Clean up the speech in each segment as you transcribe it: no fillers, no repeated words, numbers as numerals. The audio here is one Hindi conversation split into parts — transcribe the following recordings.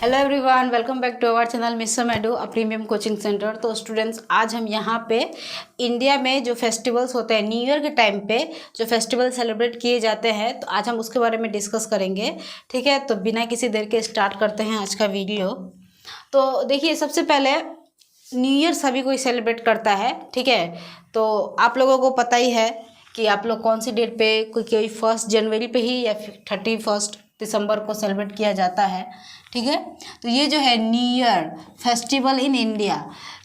Hello everyone, welcome back to our channel mister Medu a premium coaching centre. तो स्टूडेंट्स, आज हम यहाँ पे इंडिया में जो फेस्टिवल्स होते हैं न्यू ईयर के टाइम पे जो फेस्टिवल सेलिब्रेट किए जाते हैं, तो आज हम उसके बारे में डिस्कस करेंगे। ठीक है, तो बिना किसी देर के स्टार्ट करते हैं आज का वीडियो। तो देखिए, सबसे पहले न्यू ईयर सभी कोई सेलिब्रेट करता है। ठीक है, तो आप लोगों को पता ही है कि आप लोग कौन सी डेट पे, कोई 1 जनवरी पे ही या फिर 31 दिसंबर को सेलिब्रेट किया जाता है। ठीक है, तो ये जो है new year festival in India,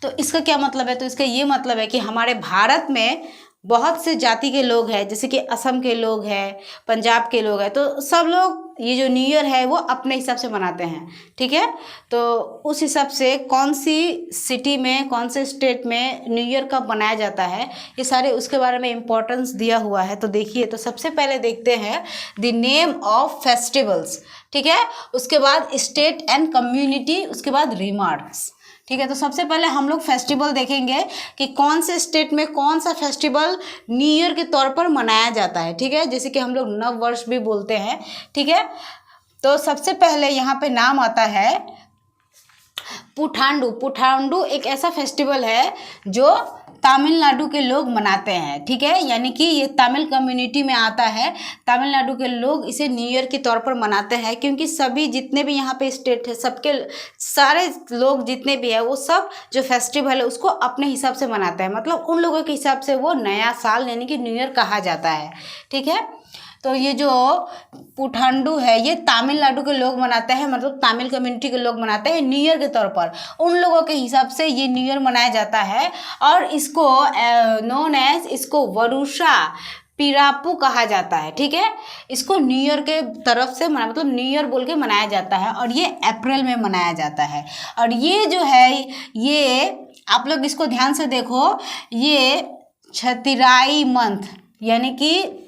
तो इसका क्या मतलब है? तो इसका ये मतलब है कि हमारे भारत में बहुत से जाति के लोग हैं, जैसे कि असम के लोग हैं, पंजाब के लोग हैं, तो सब लोग ये जो न्यू ईयर है वो अपने हिसाब से मनाते हैं। ठीक है, तो उस हिसाब से कौन सी सिटी में, कौन से स्टेट में न्यू ईयर कब मनाया जाता है, ये सारे उसके बारे में इम्पोर्टेंस दिया हुआ है। तो देखिए, तो सबसे पहले देखते हैं द नेम ऑफ फेस्टिवल्स। ठीक है, उसके बाद स्टेट एंड कम्युनिटी, उसके बाद रिमार्क्स। ठीक है, तो सबसे पहले हम लोग फेस्टिवल देखेंगे कि कौन से स्टेट में कौन सा फेस्टिवल न्यू ईयर के तौर पर मनाया जाता है। ठीक है, जैसे कि हम लोग नव वर्ष भी बोलते हैं। ठीक है, तो सबसे पहले यहाँ पे नाम आता है पुथांडु। पुथांडु एक ऐसा फेस्टिवल है जो तमिलनाडु के लोग मनाते हैं। ठीक है, यानी कि ये तमिल कम्युनिटी में आता है। तमिलनाडु के लोग इसे न्यू ईयर के तौर पर मनाते हैं, क्योंकि सभी जितने भी यहाँ पे स्टेट है, सबके सारे लोग जितने भी है वो सब जो फेस्टिवल है उसको अपने हिसाब से मनाते हैं। मतलब उन लोगों के हिसाब से वो नया साल यानी कि न्यू ईयर कहा जाता है। ठीक है, तो ये जो पुथांडु है ये तमिलनाडु के लोग मनाते हैं, मतलब तमिल कम्युनिटी के लोग मनाते हैं न्यू ईयर के तौर पर। उन लोगों के हिसाब से ये न्यू ईयर मनाया जाता है और इसको नोन एज, इसको वरुषा पिरापू कहा जाता है। ठीक है, इसको न्यू ईयर के तरफ से मतलब न्यू ईयर बोल के मनाया जाता है और ये अप्रैल में मनाया जाता है। और ये जो है, ये आप लोग इसको ध्यान से देखो, ये छतिराई मंथ यानी कि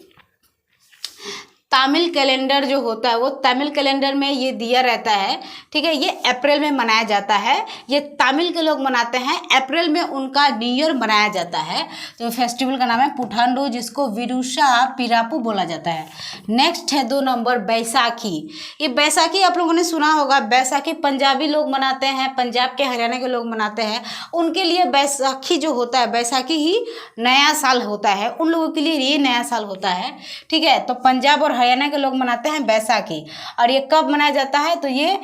तमिल कैलेंडर जो होता है वो तमिल कैलेंडर में ये दिया रहता है। ठीक है, ये अप्रैल में मनाया जाता है। ये तमिल के लोग मनाते हैं, अप्रैल में उनका न्यू ईयर मनाया जाता है। तो फेस्टिवल का नाम है पुथांडु, जिसको विरुषा पिरापू बोला जाता है। नेक्स्ट है 2 नंबर बैसाखी। ये बैसाखी आप लोगों ने सुना होगा। बैसाखी पंजाबी लोग मनाते हैं, पंजाब के, हरियाणा के लोग मनाते हैं। उनके लिए बैसाखी जो होता है, बैसाखी ही नया साल होता है, उन लोगों के लिए ये नया साल होता है। ठीक है, तो पंजाब और हरियाणा के लोग मनाते हैं बैसाखी। और ये कब मनाया जाता है? तो ये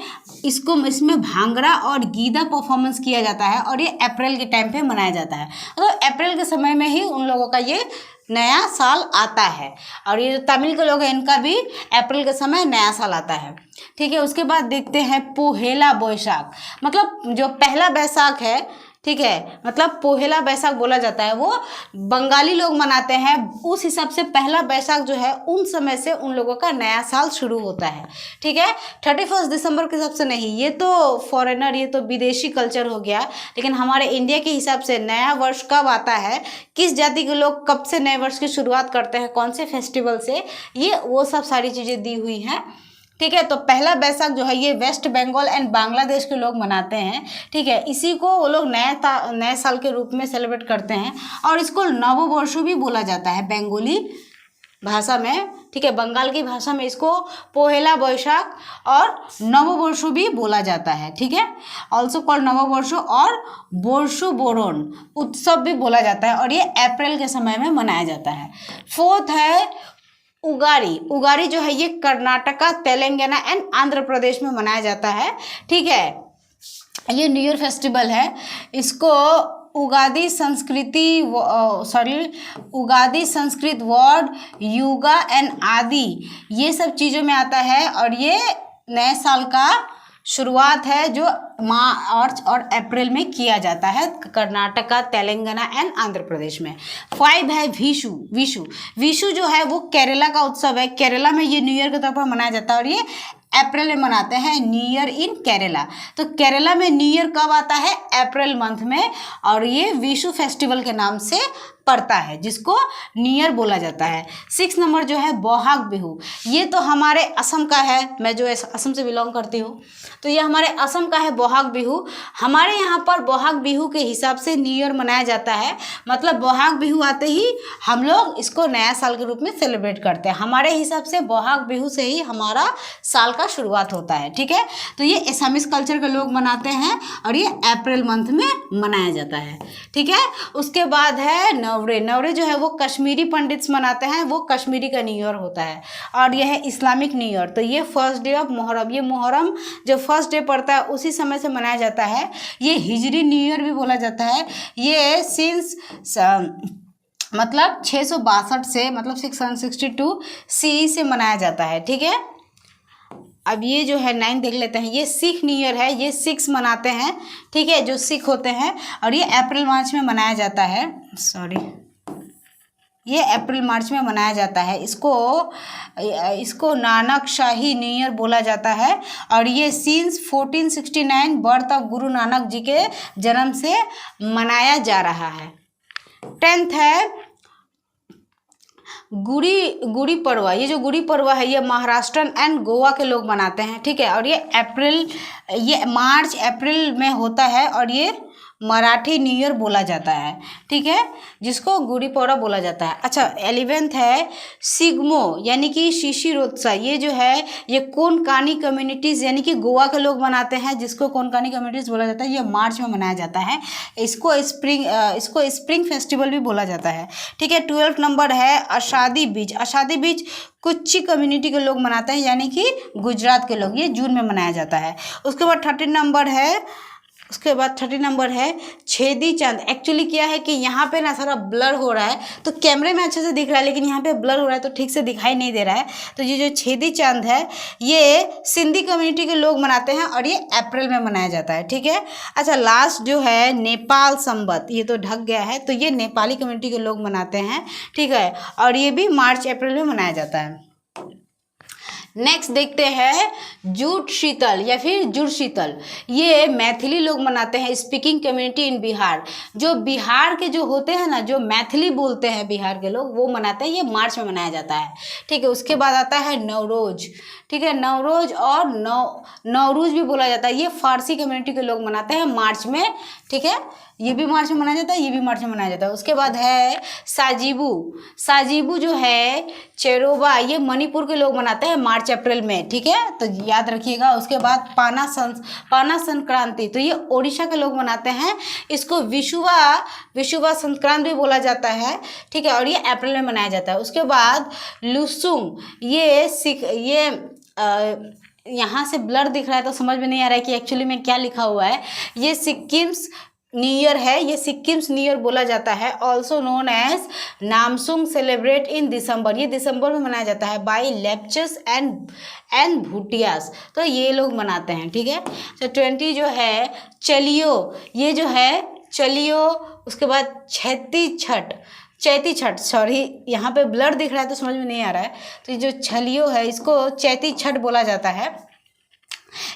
इसमें भांगड़ा और गीदा परफॉर्मेंस किया जाता है और ये अप्रैल के टाइम पे मनाया जाता है। तो अप्रैल के समय में ही उन लोगों का ये नया साल आता है। और ये जो तमिल के लोग हैं इनका भी अप्रैल के समय नया साल आता है। ठीक है, उसके बाद देखते हैं पोहेला बैसाख, मतलब जो पहला बैसाख है। ठीक है, मतलब पोहेला बैसाख बोला जाता है, वो बंगाली लोग मनाते हैं। उस हिसाब से पहला बैसाख जो है उन समय से उन लोगों का नया साल शुरू होता है। ठीक है, 31 दिसंबर के हिसाब से नहीं, ये तो फॉरेनर, ये तो विदेशी कल्चर हो गया। लेकिन हमारे इंडिया के हिसाब से नया वर्ष कब आता है, किस जाति के लोग कब से नए वर्ष की शुरुआत करते हैं, कौन से फेस्टिवल से, ये वो सब सारी चीज़ें दी हुई हैं। ठीक है, तो पहला बैसाख जो है ये वेस्ट बंगाल एंड बांग्लादेश के लोग मनाते हैं। ठीक है, इसी को वो लोग नए साल के रूप में सेलिब्रेट करते हैं और इसको नववर्षो भी बोला जाता है बंगाली भाषा में। ठीक है, बंगाल की भाषा में इसको पोहेला बैसाख और नववर्षो भी बोला जाता है। ठीक है, ऑल्सो कॉल्ड नववर्षो और बोर्षो बोरोन उत्सव भी बोला जाता है और ये अप्रैल के समय में मनाया जाता है। 4th है उगाड़ी। उगाड़ी जो है ये कर्नाटका, तेलंगाना एंड आंध्र प्रदेश में मनाया जाता है। ठीक है, ये न्यू ईयर फेस्टिवल है। इसको Ugadi Sanskrit word yuga and आदि ये सब चीज़ों में आता है और ये नए साल का शुरुआत है जो मार्च और अप्रैल में किया जाता है कर्नाटका, तेलंगाना एंड आंध्र प्रदेश में। 5 है विशु। विशु जो है वो केरला का उत्सव है। केरला में ये न्यू ईयर के तौर पर मनाया जाता है और ये अप्रैल में मनाते हैं, न्यू ईयर इन केरला। तो केरला में न्यू ईयर कब आता है? अप्रैल मंथ में, और ये विशु फेस्टिवल के नाम से पड़ता है, जिसको न्यू ईयर बोला जाता है। 6 नंबर जो है बोहाग बिहू, ये तो हमारे असम का है, मैं जो असम से बिलोंग करती हूँ, तो ये हमारे असम का है बोहाग बिहू। हमारे यहाँ पर बोहाग बिहू के हिसाब से न्यू ईयर मनाया जाता है, मतलब बोहाग बिहू आते ही हम लोग इसको नया साल के रूप में सेलिब्रेट करते हैं। हमारे हिसाब से बोहाग बिहू से ही हमारा साल का शुरुआत होता है, ठीक है। तो ये एसामीज कल्चर के लोग मनाते हैं और ये अप्रैल मंथ में मनाया जाता है, ठीक है। उसके बाद है नवरे। नवरे जो है वो कश्मीरी पंडित्स मनाते हैं, वो कश्मीरी का न्यू ईयर होता है और यह है इस्लामिक न्यू ईयर। तो ये फर्स्ट डे ऑफ मुहर्रम, ये मुहर्रम जो फर्स्ट डे पड़ता है उसी समय से मनाया जाता है। ये हिजरी न्यू ईयर भी बोला जाता है। ये सिंस मतलब 662 से, मतलब 662 CE से मनाया जाता है, ठीक है। अब ये जो है 9 देख लेते हैं। ये सिख न्यू ईयर है, ये सिख्स मनाते हैं, ठीक है, जो सिख होते हैं, और ये अप्रैल मार्च में मनाया जाता है। ये अप्रैल मार्च में मनाया जाता है। इसको नानक शाही न्यू ईयर बोला जाता है और ये since 1469 birth of Guru Nanak ji के जन्म से मनाया जा रहा है। 10th है गुड़ी पड़वा। ये जो गुड़ी पड़वा है ये महाराष्ट्र एंड गोवा के लोग मनाते हैं, ठीक है, और ये मार्च अप्रैल में होता है और ये मराठी न्यू ईयर बोला जाता है, ठीक है, जिसको गुड़ी पड़वा बोला जाता है। अच्छा, 11th है सिग्मो यानी कि शिशिरोत्सव। ये जो है ये कोनकानी कम्युनिटीज़ यानी कि गोवा के लोग मनाते हैं, जिसको कोनकानी कम्युनिटीज़ बोला जाता है। ये मार्च में मनाया जाता है। इसको स्प्रिंग फेस्टिवल भी बोला जाता है, ठीक है। 12th नंबर है आषाढ़ी बीज। आषाढ़ी बीज कुच्ची कम्युनिटी के लोग मनाते हैं यानी कि गुजरात के लोग, ये जून में मनाया जाता है। उसके बाद 30 नंबर है छेदी चांद। एक्चुअली क्या है कि यहाँ पे ना सारा ब्लर हो रहा है, तो कैमरे में अच्छे से दिख रहा है लेकिन यहाँ पे ब्लर हो रहा है तो ठीक से दिखाई नहीं दे रहा है। तो ये जो छेदी चांद है ये सिंधी कम्युनिटी के लोग मनाते हैं और ये अप्रैल में मनाया जाता है, ठीक है। अच्छा, लास्ट जो है नेपाल संवत, ये तो ढक गया है, तो ये नेपाली कम्युनिटी के लोग मनाते हैं, ठीक है, और ये भी मार्च अप्रैल में मनाया जाता है। नेक्स्ट देखते हैं जुड़ शीतल या फिर जुड़ शीतल। ये मैथिली लोग मनाते हैं, स्पीकिंग कम्युनिटी इन बिहार। जो बिहार के जो होते हैं ना, जो मैथिली बोलते हैं बिहार के लोग, वो मनाते हैं। ये मार्च में मनाया जाता है, ठीक है। उसके बाद आता है नवरोज, ठीक है, नवरोज और नवरूज भी बोला जाता है। ये फारसी कम्युनिटी के लोग मनाते हैं मार्च में, ठीक है, ये भी मार्च में मनाया जाता है, ये भी मार्च में मनाया जाता है। उसके बाद है साजीबू। साजीबू जो है चेरोबा, ये मणिपुर के लोग मनाते हैं मार्च अप्रैल में, ठीक है, तो याद रखिएगा। उसके बाद पाना संक्रांति, तो ये ओडिशा के लोग मनाते हैं। इसको विशुवा संक्रांति भी बोला जाता है, ठीक है, और ये अप्रैल में मनाया जाता है। उसके बाद लुसुंग, ये यहाँ से ब्लर दिख रहा है तो समझ में नहीं आ रहा है कि एक्चुअली में क्या लिखा हुआ है। ये सिक्किम्स न्यू ईयर है, ये सिक्किम्स न्यू ईयर बोला जाता है। Also known as Namsoong, celebrate in December, ये दिसंबर में मनाया जाता है बाई लेप्चस एंड भूटियास, तो ये लोग मनाते हैं, ठीक है। तो 20 जो है चलियो, ये जो है चलियो। उसके बाद चैती छठ, सॉरी यहाँ पे ब्लर दिख रहा है तो समझ में नहीं आ रहा है। तो ये जो छलियो है इसको चैती छठ बोला जाता है।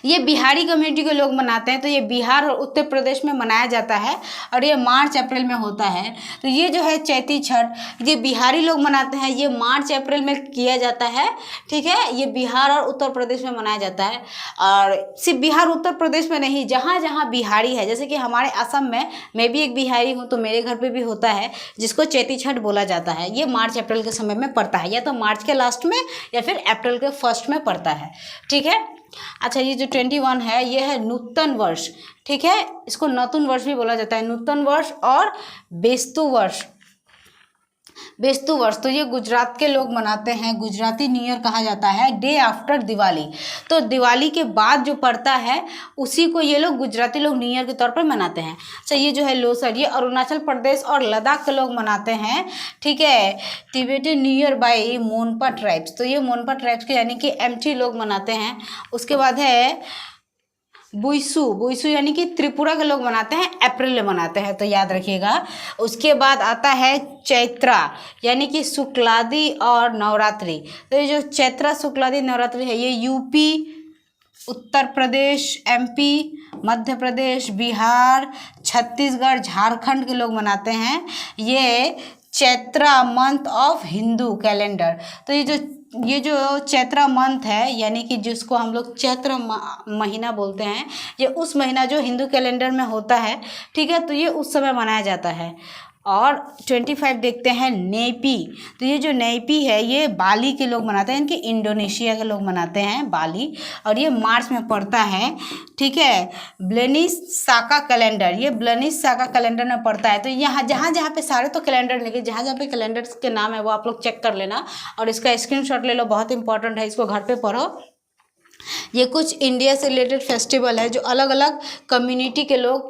ये बिहारी कम्युनिटी के लोग मनाते हैं, तो ये बिहार और उत्तर प्रदेश में मनाया जाता है और ये मार्च अप्रैल में होता है। तो ये जो है चैती छठ, ये बिहारी लोग मनाते हैं, ये मार्च अप्रैल में किया जाता है, ठीक है। ये बिहार और उत्तर प्रदेश में मनाया जाता है, और सिर्फ बिहार उत्तर प्रदेश में नहीं, जहाँ जहाँ बिहारी है, जैसे कि हमारे असम में मैं भी एक बिहारी हूँ, तो मेरे घर पर भी होता है, जिसको चैती छठ बोला जाता है। ये मार्च अप्रैल के समय में पड़ता है, या तो मार्च के लास्ट में या फिर अप्रैल के फर्स्ट में पड़ता है, ठीक है। अच्छा, ये जो 21 है ये है नूतन वर्ष, ठीक है, इसको नतुन वर्ष भी बोला जाता है, नूतन वर्ष और बेस्तु वर्ष। तो ये गुजरात के लोग मनाते हैं, गुजराती न्यू ईयर कहा जाता है, डे आफ्टर दिवाली। तो दिवाली के बाद जो पड़ता है उसी को ये लोग गुजराती लोग न्यू ईयर के तौर पर मनाते हैं। अच्छा, ये जो है लोसर, ये अरुणाचल प्रदेश और लद्दाख के लोग मनाते हैं, ठीक है। Tibetan new year by Monpa tribes, तो ये मोनपा ट्राइब्स के यानी कि एमटी लोग मनाते हैं। उसके बाद है बुइसु यानी कि त्रिपुरा के लोग मनाते हैं, अप्रैल में मनाते हैं, तो याद रखिएगा। उसके बाद आता है चैत्रा यानी कि शुक्लादि और नवरात्रि। तो ये जो चैत्रा शुक्लादि नवरात्रि है ये यूपी, उत्तर प्रदेश, एमपी, मध्य प्रदेश, बिहार, छत्तीसगढ़, झारखंड के लोग मनाते हैं। ये Chaitra month of Hindu calendar. तो ये जो चैत्रा मंथ है, यानी कि जिसको हम लोग चैत्र महीना बोलते हैं, ये उस महीना जो हिंदू कैलेंडर में होता है, ठीक है, तो ये उस समय मनाया जाता है। और 25 देखते हैं नेपी। तो ये जो नेपी है ये बाली के लोग मनाते हैं, इनके इंडोनेशिया के लोग मनाते हैं बाली, और ये मार्च में पड़ता है, ठीक है। ब्लेनिस साका कैलेंडर, ये ब्लेनिस साका कैलेंडर में पड़ता है। तो यहाँ जहाँ पे सारे तो कैलेंडर लेके जहाँ पे कैलेंडर्स के नाम है वो आप लोग चेक कर लेना और इसका स्क्रीनशॉट ले लो, बहुत इंपॉर्टेंट है, इसको घर पे पढ़ो। ये कुछ इंडिया से रिलेटेड फेस्टिवल है जो अलग अलग कम्युनिटी के लोग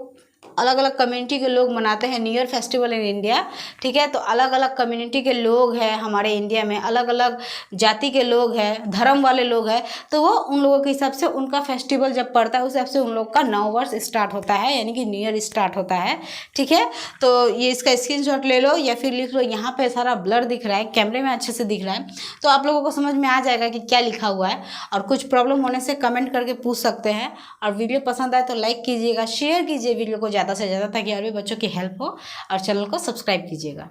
मनाते हैं, new year festival in India, ठीक है। तो अलग अलग कम्युनिटी के लोग हैं हमारे इंडिया में, अलग अलग जाति के लोग हैं, धर्म वाले लोग हैं, तो वो उन लोगों के हिसाब से उनका फेस्टिवल जब पड़ता है उस हिसाब से उन लोग का नव वर्ष स्टार्ट होता है, यानी कि न्यू ईयर स्टार्ट होता है, ठीक है। तो ये इसका स्क्रीनशॉट ले लो या फिर लिख लो। यहाँ पे सारा ब्लर दिख रहा है, कैमरे में अच्छे से दिख रहा है, तो आप लोगों को समझ में आ जाएगा कि क्या लिखा हुआ है। और कुछ प्रॉब्लम होने से कमेंट करके पूछ सकते हैं। और वीडियो पसंद आए तो लाइक कीजिएगा, शेयर कीजिए वीडियो को ज़्यादा से ज़्यादा, ताकि और भी बच्चों की हेल्प हो, और चैनल को सब्सक्राइब कीजिएगा।